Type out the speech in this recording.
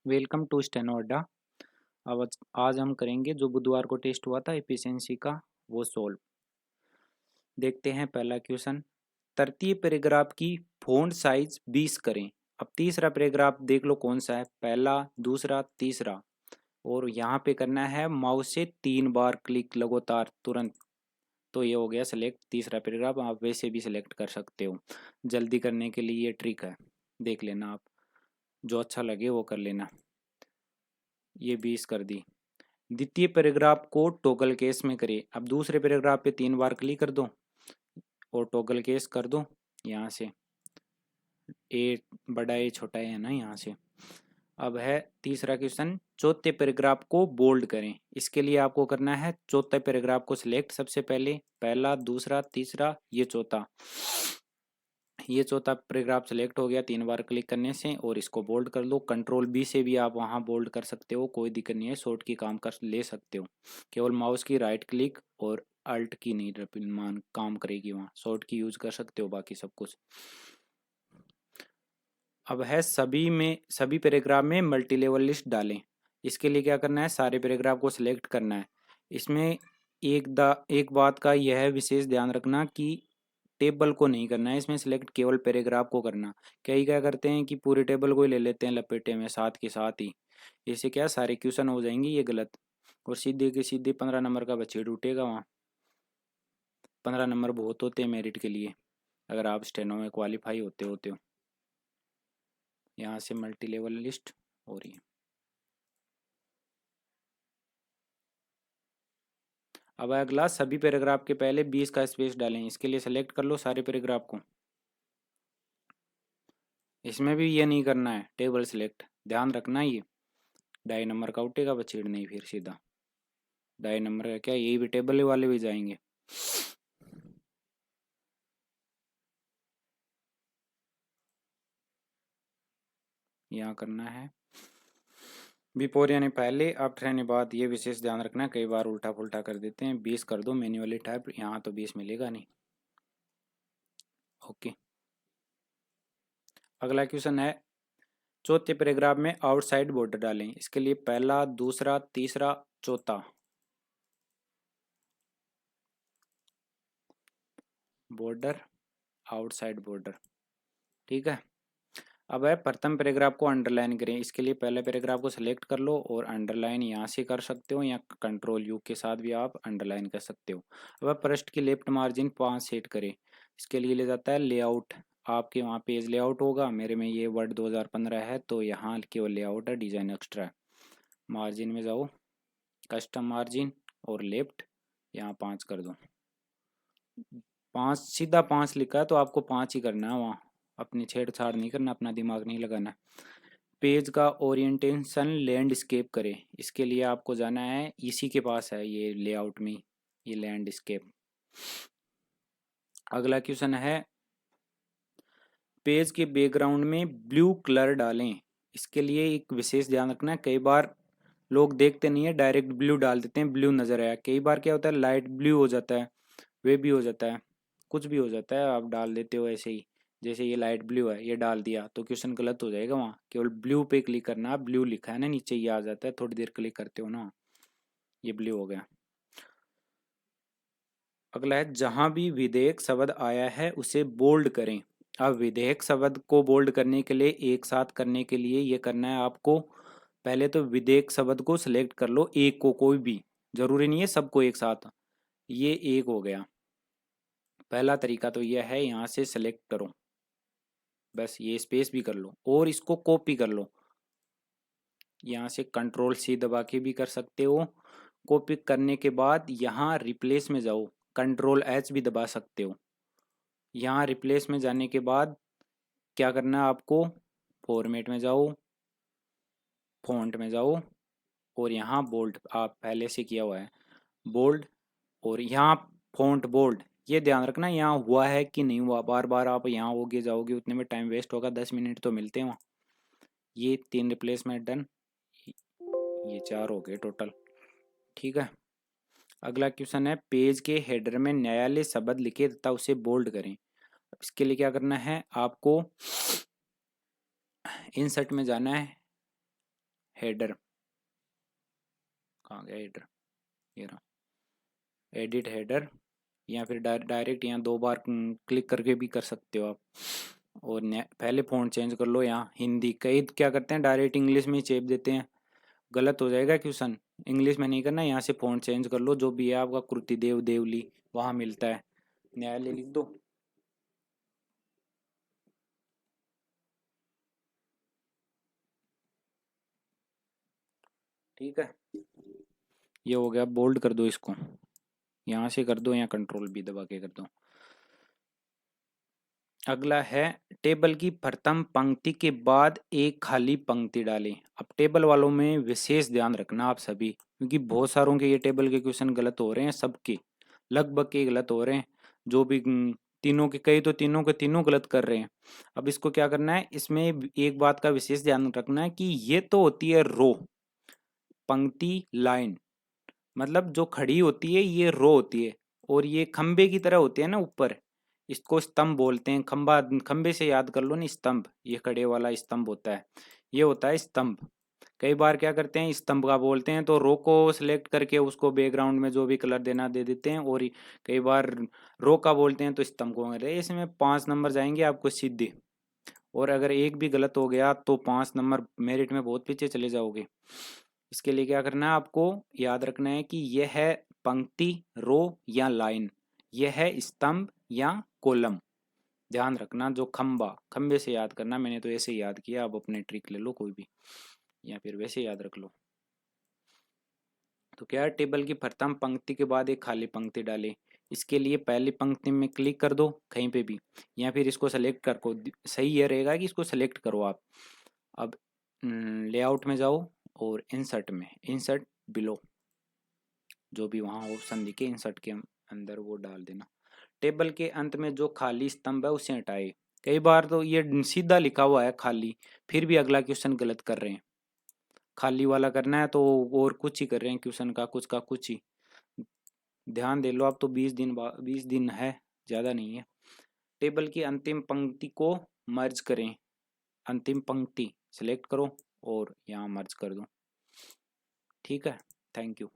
Welcome to steno अड्डा। अब आज हम करेंगे जो बुधवार को टेस्ट हुआ था एफिशिएंसी का, वो सोल्व। देखते हैं पहला क्वेश्चन। तृतीय पैराग्राफ की फ़ॉन्ट साइज 20 करें। अब तीसरा पैराग्राफ देख लो कौन सा है, पहला, दूसरा, तीसरा। और यहाँ पे करना है माउस से 3 बार क्लिक लगातार तुरंत। तो ये हो गया सेलेक्ट तीसरा पैराग्राफ। आप वैसे भी सिलेक्ट कर सकते हो, जल्दी करने के लिए ये ट्रिक है, देख लेना आप। जो अच्छा लगे वो कर लेना। ये 20 कर दी। द्वितीय पैराग्राफ को टॉगल केस में करिए। अब दूसरे पैराग्राफ पे 3 बार क्लिक कर दो और टॉगल केस कर दो। यहाँ से ए बड़ा ए छोटा ए है ना, यहाँ से। अब है तीसरा क्वेश्चन। चौथे पैराग्राफ को बोल्ड करें। इसके लिए आपको करना है चौथे पैराग्राफ को सिलेक्ट सबसे पहले, पहला, दूसरा, तीसरा, ये चौथा। ये चौथा पैराग्राफ सेलेक्ट हो गया 3 बार क्लिक करने से, और इसको बोल्ड कर लो। कंट्रोल बी से भी आप वहाँ बोल्ड कर सकते हो, कोई दिक्कत नहीं है, शॉर्ट की काम कर ले सकते हो। केवल माउस की राइट क्लिक और अल्ट की नहीं मान काम करेगी, वहाँ शॉर्ट की यूज कर सकते हो, बाकी सब कुछ। अब है सभी पैराग्राफ में मल्टी लेवल लिस्ट डालें। इसके लिए क्या करना है, सारे पैराग्राफ को सिलेक्ट करना है। इसमें एक बात का यह है विशेष ध्यान रखना कि टेबल को नहीं करना है इसमें सिलेक्ट, केवल पैराग्राफ को करना। कई क्या करते हैं कि पूरे टेबल को ही ले लेते हैं लपेटे में साथ के साथ ही। इससे क्या सारे क्वेश्चन हो जाएंगे ये गलत, और सीधे के सीधे 15 नंबर का बछेड़ उठेगा वहाँ। 15 नंबर बहुत होते हैं मेरिट के लिए, अगर आप स्टेनो में क्वालिफाई होते हो। यहाँ से मल्टी लेवल लिस्ट हो रही है। अब अगला, सभी पैराग्राफ के पहले 20 का स्पेस डालें। इसके लिए सेलेक्ट कर लो सारे पैराग्राफ को। इसमें भी ये नहीं करना है टेबल सिलेक्ट, ध्यान रखना। ये 2.5 नंबर का उठेगा बछेड़ नहीं, फिर सीधा 2.5 नंबर का क्या, यही भी टेबल वाले भी जाएंगे। यहाँ करना है बिफोर यानी पहले, आफ्टर यानी बाद। ये विशेष ध्यान रखना, कई बार उल्टा पुल्टा कर देते हैं। 20 कर दो मैन्युअली टाइप, यहाँ तो 20 मिलेगा नहीं। ओके। अगला क्वेश्चन है, चौथे पैराग्राफ में आउटसाइड बॉर्डर डालें। इसके लिए पहला, दूसरा, तीसरा, चौथा बॉर्डर, आउटसाइड बॉर्डर, ठीक है। अब है प्रथम पैराग्राफ को अंडरलाइन करें। इसके लिए पहले पैराग्राफ को सिलेक्ट कर लो और अंडरलाइन यहाँ से कर सकते हो, या कंट्रोल यू के साथ भी आप अंडरलाइन कर सकते हो। अब है पृष्ठ की लेफ्ट मार्जिन 5 सेट करें। इसके लिए ले जाता है लेआउट। आपके वहाँ पेज लेआउट होगा, मेरे में ये वर्ड 2015 है तो यहाँ केवल लेआउट है, डिजाइन एक्स्ट्रा है। मार्जिन में जाओ, कस्टम मार्जिन, और लेफ्ट यहाँ 5 कर दो। 5 सीधा 5 लिखा है तो आपको 5 ही करना है वहाँ, अपनी छेड़छाड़ नहीं करना, अपना दिमाग नहीं लगाना। पेज का ओरिएंटेशन लैंडस्केप करें। इसके लिए आपको जाना है, इसी के पास है ये लेआउट में, ये लैंडस्केप। अगला क्वेश्चन है, पेज के बैकग्राउंड में ब्लू कलर डालें। इसके लिए एक विशेष ध्यान रखना है, कई बार लोग देखते नहीं है, डायरेक्ट ब्लू डाल देते हैं, ब्लू नजर आया। कई बार क्या होता है लाइट ब्लू हो जाता है, वे भी हो जाता है, कुछ भी हो जाता है, आप डाल देते हो ऐसे ही। जैसे ये लाइट ब्लू है, ये डाल दिया तो क्वेश्चन गलत हो जाएगा। वहाँ केवल ब्लू पे क्लिक करना, ब्लू लिखा है ना नीचे, ये आ जाता है, थोड़ी देर क्लिक करते हो ना, ये ब्लू हो गया। अगला है, जहां भी विधेयक शब्द आया है उसे बोल्ड करें। अब विधेयक शब्द को बोल्ड करने के लिए, एक साथ करने के लिए ये करना है आपको, पहले तो विधेयक शब्द को सिलेक्ट कर लो, एक को, कोई भी, जरूरी नहीं है सबको एक साथ। ये एक हो गया। पहला तरीका तो यह है, यहाँ से सेलेक्ट करो, बस ये स्पेस भी कर लो और इसको कॉपी कर लो। यहाँ से कंट्रोल सी दबा के भी कर सकते हो। कॉपी करने के बाद यहाँ रिप्लेस में जाओ, कंट्रोल एच भी दबा सकते हो। यहाँ रिप्लेस में जाने के बाद क्या करना है आपको, फॉर्मेट में जाओ, फॉन्ट में जाओ, और यहाँ बोल्ड आप पहले से किया हुआ है बोल्ड, और यहाँ फॉन्ट बोल्ड। ये ध्यान रखना यहाँ हुआ है कि नहीं हुआ, बार बार आप यहाँ होगे जाओगे उतने में टाइम वेस्ट होगा, 10 मिनट तो मिलते हैं वहाँ। ये 3 रिप्लेसमेंट डन, ये 4 हो गए टोटल, ठीक है। अगला क्वेश्चन है, पेज के हेडर में न्यायालय शब्द लिखे तथा उसे बोल्ड करें। इसके लिए क्या करना है आपको, इंसर्ट में जाना है, हेडर, कहाँ गया हेडर, ये रहा, एडिट हेडर, या फिर डायरेक्ट यहाँ 2 बार क्लिक करके भी कर सकते हो आप। और पहले फ़ॉन्ट चेंज कर लो, यहाँ हिंदी, कई क्या करते हैं डायरेक्ट इंग्लिश में ही चेप देते हैं, गलत हो जाएगा क्वेश्चन। इंग्लिश में नहीं करना, यहाँ से फ़ॉन्ट चेंज कर लो, जो भी है आपका कृति देव देवली वहाँ मिलता है, न्यायालय लिख दो। ठीक है, ये हो गया, बोल्ड कर दो इसको, यहाँ से कर दो या कंट्रोल भी दबा के कर दो। अगला है टेबल की प्रथम पंक्ति के बाद एक खाली पंक्ति डालें। अब टेबल वालों में विशेष ध्यान रखना आप सभी, क्योंकि बहुत सारों के ये टेबल के क्वेश्चन गलत हो रहे हैं, सबके लगभग के गलत हो रहे हैं, जो भी तीनों के, कई तो तीनों के तीनों गलत कर रहे हैं। अब इसको क्या करना है, इसमें एक बात का विशेष ध्यान रखना है कि ये तो होती है रो, पंक्ति लाइन, मतलब जो खड़ी होती है ये रो होती है, और ये खंबे की तरह होते हैं ना ऊपर, इसको स्तंभ बोलते हैं। खंबा, खंबे से याद कर लो ना, स्तंभ, ये खड़े वाला स्तंभ होता है, ये होता है स्तंभ। कई बार क्या करते हैं, स्तंभ का बोलते हैं तो रो को सिलेक्ट करके उसको बैकग्राउंड में जो भी कलर देना दे देते हैं, और कई बार रो का बोलते हैं तो स्तंभ को। इसमें 5 नंबर जाएंगे आपको सीधे, और अगर एक भी गलत हो गया तो 5 नंबर मेरिट में बहुत पीछे चले जाओगे। इसके लिए क्या करना है, आपको याद रखना है कि यह है पंक्ति, रो या लाइन, यह है स्तंभ या कॉलम। ध्यान रखना, जो खंबा, खंबे से याद करना, मैंने तो ऐसे याद किया, आप अपने ट्रिक ले लो कोई भी, या फिर वैसे याद रख लो। तो क्या है, टेबल की प्रथम पंक्ति के बाद एक खाली पंक्ति डालें। इसके लिए पहली पंक्ति में क्लिक कर दो कहीं पे भी, या फिर इसको सेलेक्ट कर को, सही ये रहेगा कि इसको सेलेक्ट करो आप। अब लेआउट में जाओ और इंसर्ट में, इंसर्ट बिलो, जो भी वहाँ ऑप्शन दिखे इंसर्ट के अंदर वो डाल देना। टेबल के अंत में जो खाली स्तंभ है उसे हटाए। कई बार तो ये सीधा लिखा हुआ है खाली, फिर भी अगला क्वेश्चन गलत कर रहे हैं, खाली वाला करना है तो और कुछ ही कर रहे हैं, क्वेश्चन का कुछ ही। ध्यान दे लो आप, तो 20 दिन है, ज़्यादा नहीं है। टेबल की अंतिम पंक्ति को मर्ज करें, अंतिम पंक्ति सेलेक्ट करो और यहाँ मर्ज कर दो। ठीक है, थैंक यू।